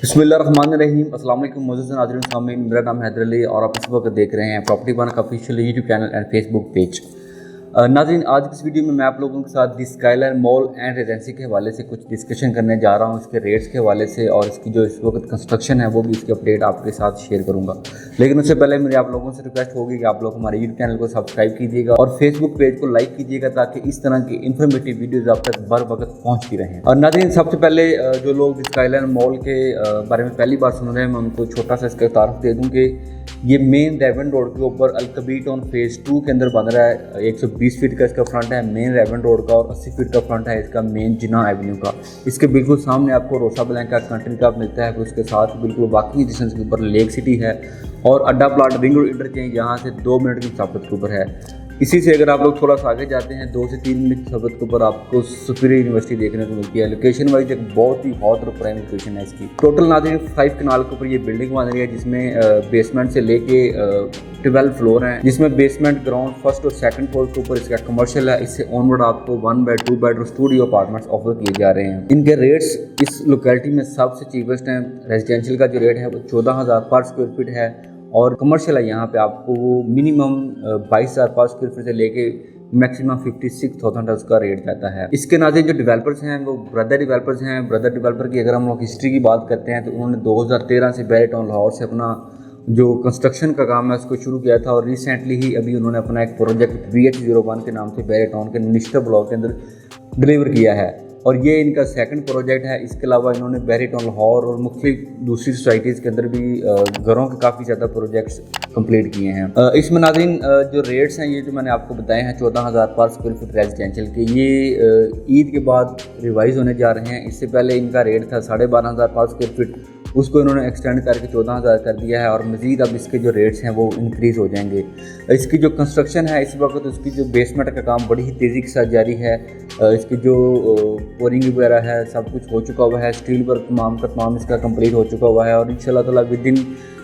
बिस्मिल्लाहिर्रहमानिर्रहीम। अस्सलाम वालेकुम मोअज़्ज़ज़ नाज़रीन सामीन, मेरा नाम है हैदर अली और आप इस वक्त देख रहे हैं प्रॉपर्टी वन का official YouTube channel and Facebook page. नाज़रीन, आज की इस वीडियो में मैं आप लोगों के साथ दी स्काईलाइन मॉल एंड रेजेंसी के हवाले से कुछ डिस्कशन करने जा रहा हूं, इसके रेट्स के हवाले से और इसकी जो इस वक्त कंस्ट्रक्शन है वो भी इसकी अपडेट आपके साथ शेयर करूंगा। लेकिन उससे पहले मेरी आप लोगों से रिक्वेस्ट होगी कि आप लोग हमारे यूट्यूब चैनल को सब्सक्राइब कीजिएगा और फेसबुक पेज को लाइक कीजिएगा ताकि इस तरह की इन्फॉर्मेटिव वीडियोज़ आप तक बर वक्त पहुँचती रहें। और नाज़रीन, सबसे पहले जो लोग स्काईलाइन मॉल के बारे में पहली बार सुन रहे हैं, मैं उनको छोटा सा इसका तारुफ दे दूँ कि ये मेन रेवन रोड के ऊपर अल-कबीर टाउन फेज़ 2 के अंदर बन रहा है। 120 फीट का इसका फ्रंट है मेन रेवन रोड का और 80 फीट का फ्रंट है इसका मेन जिन्ना एवेन्यू का। इसके बिल्कुल सामने आपको रोसा ब्लैंका कंट्री क्लब मिलता है, फिर उसके साथ बिल्कुल वाकई डिस्टेंस के ऊपर लेक सिटी है और अड्डा प्लाट रिंग रोड इंटरचेंज यहाँ से 2 मिनट की मुसाफत के ऊपर है। इसी से अगर आप लोग थोड़ा सा आगे जाते हैं 2 से 3 मिनट की मुसाफत के ऊपर आपको सुपीरियर यूनिवर्सिटी देखने को मिलती है। लोकेशन वाइज एक बहुत ही हॉट और प्राइम लोकेशन है इसकी। टोटल नाज़रीन 5 कनाल के ऊपर ये बिल्डिंग बन रही है जिसमें बेसमेंट से लेके 12 फ्लोर हैं, जिसमें बेसमेंट ग्राउंड फर्स्ट और सेकंड फ्लोर के ऊपर इसका कमर्शियल है। इससे ऑनवर्ड आपको 1 बेड 2 बेड और स्टूडियो अपार्टमेंट्स ऑफर किए जा रहे हैं। इनके रेट्स इस लोकेलिटी में सबसे चीपेस्ट हैं। रेजिडेंशियल का जो रेट है वो 14,000 पर स्क्वायर फीट है और कमर्शियल है यहाँ पे आपको वो मिनिमम 22,000 पर स्क्वायर फीट से लेके मैक्सिमम 56,000 तक का रेट जाता है। इसके नाज़रीन जो डेवलपर्स हैं वो ब्रदर डेवलपर्स हैं। ब्रदर डेवलपर की अगर हम लोग हिस्ट्री की बात करते हैं तो उन्होंने 2013 से बैरियर टाउन लाहौर से अपना जो कंस्ट्रक्शन का काम है उसको शुरू किया था और रिसेंटली ही अभी उन्होंने अपना एक प्रोजेक्ट VH01 के नाम से बैरियर टाउन के निश्तर ब्लॉक के अंदर डिलीवर किया है और ये इनका सेकंड प्रोजेक्ट है। इसके अलावा इन्होंने बैरियर टाउन लाहौर और मुख्तलिफ दूसरी सोसाइटीज़ के अंदर भी घरों के काफ़ी ज़्यादा प्रोजेक्ट्स कंप्लीट किए हैं। इसमें नाज़रीन जो रेट्स हैं ये जो मैंने आपको बताए हैं 14,000 पर स्क्वायर फीट रेजिडेंशियल के, ये ईद के बाद रिवाइज़ होने जा रहे हैं। इससे पहले इनका रेट था 12,500 पर स्क्वायर फीट, उसको इन्होंने एक्सटेंड करके 14,000 कर दिया है और मज़ीद अब इसके जो रेट्स हैं वो इंक्रीज़ हो जाएंगे। इसकी जो कंस्ट्रक्शन है इस वक्त उसकी जो बेसमेंट का काम बड़ी ही तेज़ी के साथ जारी है। इसकी जो बोरिंग वगैरह है सब कुछ हो चुका हुआ है, स्टील वर्क तमाम का तमाम इसका कंप्लीट हो चुका हुआ है और इंशाल्लाह ताला विद इन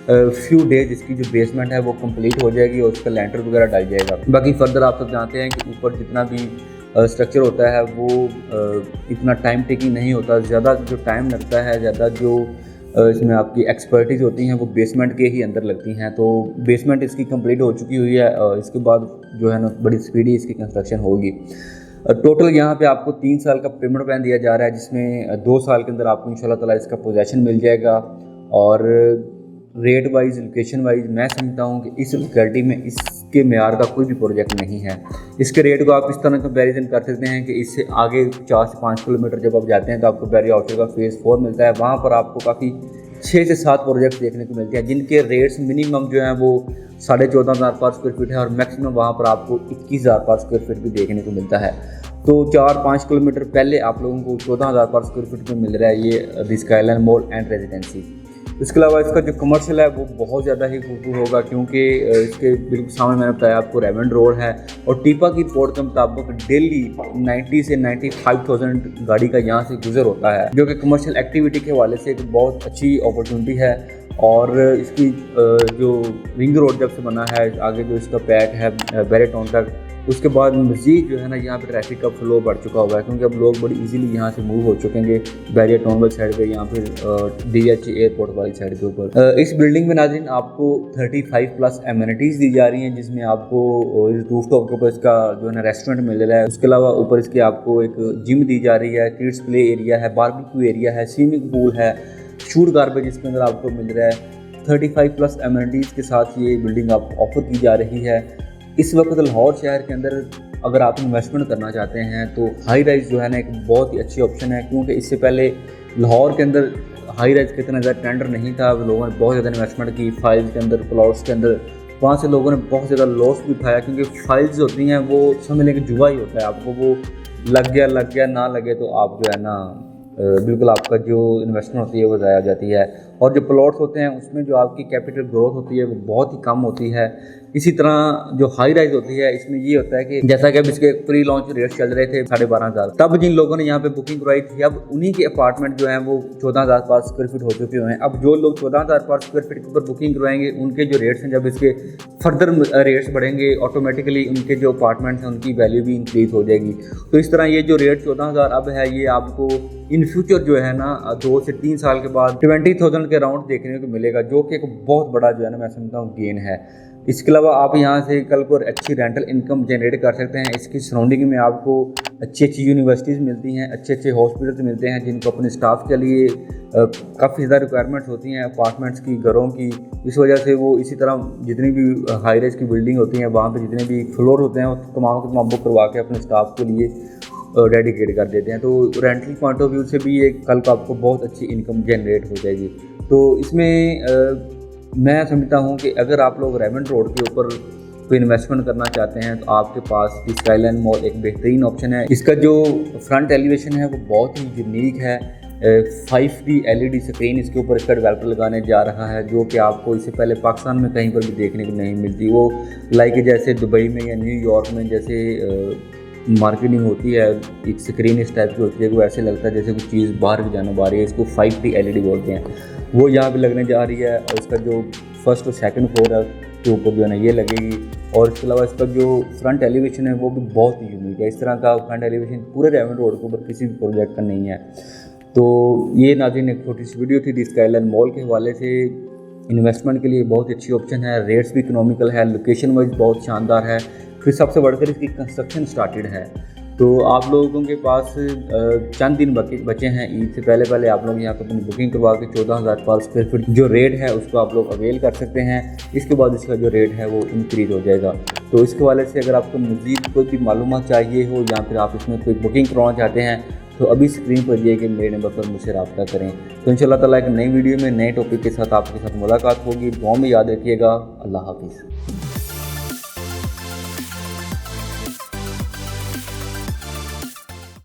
फ्यू डेज इसकी जो बेसमेंट है वो कंप्लीट हो जाएगी और उसका लैंटर वगैरह डल जाएगा। बाकी फर्दर आप सब जानते हैं कि ऊपर जितना भी स्ट्रक्चर होता है वो इतना टाइम टेकिंग नहीं होता, ज़्यादा जो टाइम लगता है, ज़्यादा जो इसमें आपकी एक्सपर्टीज़ होती हैं वो बेसमेंट के ही अंदर लगती हैं। तो बेसमेंट इसकी कंप्लीट हो चुकी हुई है, इसके बाद जो है ना बड़ी स्पीडी इसकी कंस्ट्रक्शन होगी। टोटल यहाँ पे आपको 3 साल का पेमेंट प्लान दिया जा रहा है जिसमें 2 साल के अंदर आपको इंशाल्लाह ताला इसका पोजेसन मिल जाएगा और रेट वाइज लोकेशन वाइज मैं समझता हूँ कि इस लोकेलिटी में इसके मेयार का कोई भी प्रोजेक्ट नहीं है। इसके रेट को आप इस तरह कंपैरिजन कर सकते हैं कि इससे आगे 4 से 5 किलोमीटर जब आप जाते हैं तो आपको बैरियर आउटर का फेज़ 4 मिलता है। वहाँ पर आपको काफ़ी 6 से 7 प्रोजेक्ट देखने को मिलते हैं जिनके रेट्स मिनिमम जो हैं वो 14,500 पर स्क्वायर फीट है और मैक्सिमम वहाँ पर आपको 21,000 पर स्क्वायर फीट भी देखने को मिलता है। तो 4-5 किलोमीटर पहले आप लोगों को 14,000 पर स्क्वायर फीट में मिल रहा है ये दी स्काईलाइन मॉल एंड रेजिडेंसी। इसके अलावा इसका जो कमर्शियल है वो बहुत ज़्यादा ही खूबसूरत होगा क्योंकि इसके बिल्कुल सामने मैंने बताया आपको रेवन रोड है और टीपा की रिपोर्ट के मुताबिक डेली 90 से 95,000 गाड़ी का यहाँ से गुजर होता है, जो कि कमर्शियल एक्टिविटी के हवाले से एक बहुत अच्छी अपॉर्चुनिटी है। और इसकी जो रिंग रोड जब से बना है आगे जो इसका पैक है बैरियर टाउन तक, उसके बाद मज़ीद जो है ना यहाँ पे ट्रैफिक का फ्लो बढ़ चुका हुआ है क्योंकि अब लोग बड़ी इजीली यहाँ से मूव हो चुकेंगे बैरियर टाउन वाली साइड पे, यहाँ पे DH एयरपोर्ट वाली साइड के ऊपर। इस बिल्डिंग में नाज़रीन आपको 35 प्लस एमिनिटीज़ दी जा रही हैं जिसमें आपको इस रूफटॉप के ऊपर इसका जो है ना रेस्टोरेंट मिल रहा है। उसके अलावा ऊपर इसके आपको एक जिम दी जा रही है, किड्स प्ले एरिया है, बारबेक्यू एरिया है, स्विमिंग पूल है, शूट गार्बेज इसके अंदर आपको मिल रहा है। 35 प्लस एमिनिटीज़ के साथ ये बिल्डिंग आपको ऑफर की जा रही है। इस वक्त लाहौर शहर के अंदर अगर आप इन्वेस्टमेंट करना चाहते हैं तो हाई राइज जो है ना एक बहुत ही अच्छी ऑप्शन है क्योंकि इससे पहले लाहौर के अंदर हाई राइज का इतना ज़्यादा टेंडर नहीं था। लोगों ने बहुत ज़्यादा इन्वेस्टमेंट की फाइल्स के अंदर, प्लॉट्स के अंदर, वहाँ से लोगों ने बहुत ज़्यादा लॉस भी उठाया क्योंकि फाइल्स होती हैं वो समझ लें कि जुआ ही होता है। आपको वो लग गया ना लगे तो आप जो है ना बिल्कुल आपका जो इन्वेस्टमेंट होती है वो ज़ाया हो जाती है। और जो प्लॉट्स होते हैं उसमें जो आपकी कैपिटल ग्रोथ होती है वो बहुत ही कम होती है। इसी तरह जो हाई राइज होती है इसमें ये होता है कि जैसा कि अब इसके प्री लॉन्च रेट चल रहे थे 12,500, तब जिन लोगों ने यहाँ पे बुकिंग करवाई थी अब उन्हीं के अपार्टमेंट जो हैं वो 14,000 पर स्क्वायर फीट हो चुके हुए हैं। अब जो लोग 14,000 पर स्क्वायर फीट के ऊपर बुकिंग करवाएंगे उनके जो रेट्स हैं, जब इसके फर्दर रेट्स बढ़ेंगे ऑटोमेटिकली उनके जो अपार्टमेंट्स हैं उनकी वैल्यू भी इंक्रीज हो जाएगी। तो इस तरह ये जो रेट 14,000 अब है ये आपको इन फ्यूचर जो है ना 2 से 3 साल के बाद 20,000 के राउंड देखने को मिलेगा, जो कि एक बहुत बड़ा जो है ना मैं समझता हूँ गेन है। इसके अलावा आप यहाँ से कल को अच्छी रेंटल इनकम जनरेट कर सकते हैं। इसकी सराउंडिंग में आपको अच्छी अच्छी यूनिवर्सिटीज़ मिलती हैं, अच्छे अच्छे हॉस्पिटल्स मिलते हैं जिनको अपने स्टाफ के लिए काफ़ी ज़्यादा रिक्वायरमेंट्स होती हैं अपार्टमेंट्स की, घरों की। इस वजह से वो इसी तरह जितनी भी हाई राइज की बिल्डिंग होती हैं वहाँ पे जितने भी फ्लोर होते हैं वो तमाम के तमाम बुक करवा के अपने स्टाफ के लिए डेडिकेट कर देते हैं। तो रेंटल पॉइंट ऑफ व्यू से भी ये कल को आपको बहुत अच्छी इनकम जनरेट हो जाएगी। तो इसमें मैं समझता हूँ कि अगर आप लोग रेमंड रोड के ऊपर कोई इन्वेस्टमेंट करना चाहते हैं तो आपके पास स्काईलाइन मॉल एक बेहतरीन ऑप्शन है। इसका जो फ्रंट एलिवेशन है वो बहुत ही यूनिक है। 5D LED स्क्रीन इसके ऊपर इसका डेवलपर लगाने जा रहा है, जो कि आपको इससे पहले पाकिस्तान में कहीं पर भी देखने को नहीं मिलती। वो लाइक जैसे दुबई में या न्यूयॉर्क में जैसे मार्केटिंग होती है, एक स्क्रीन इस टाइप की होती है, वो ऐसे लगता है जैसे कोई चीज़ बाहर की जाने आ रही है। इसको 5D LED बोलते हैं। वो यहाँ पे लगने जा रही है और इसका जो फर्स्ट और सेकंड फ्लोर है के ऊपर जो है ना ये लगेगी। और इसके अलावा इसका जो फ्रंट एलिवेशन है वो भी बहुत ही यूनिक है। इस तरह का फ्रंट एलिवेशन पूरे रेमंड रोड के ऊपर किसी भी प्रोजेक्ट का नहीं है। तो ये नाज़रीन एक छोटी सी वीडियो थी स्काईलाइन मॉल के हवाले से। इन्वेस्टमेंट के लिए बहुत अच्छी ऑप्शन है, रेट्स भी इकोनॉमिकल है, लोकेशन वाइज बहुत शानदार है, फिर सबसे बढ़कर इसकी कंस्ट्रक्शन स्टार्टेड है। तो आप लोगों के पास चंद दिन बचे हैं ईद से पहले आप लोग यहाँ पर अपनी बुकिंग करवा के 14,000 पर स्क्वायर फीट जो रेट है उसको आप लोग अवेल कर सकते हैं। इसके बाद इसका जो रेट है वो इंक्रीज़ हो जाएगा। तो इसके वाले से अगर आपको मज़ीद कोई भी मालूमात चाहिए हो या फिर आप इसमें कोई बुकिंग करवाना चाहते हैं तो अभी स्क्रीन पर दिए गए मेरे नंबर पर मुझसे रब्ता करें। तो इंशाल्लाह ताला एक नई वीडियो में नए टॉपिक के साथ आपके साथ मुलाकात होगी। दुआ में याद रखिएगा। अल्लाह हाफिज़।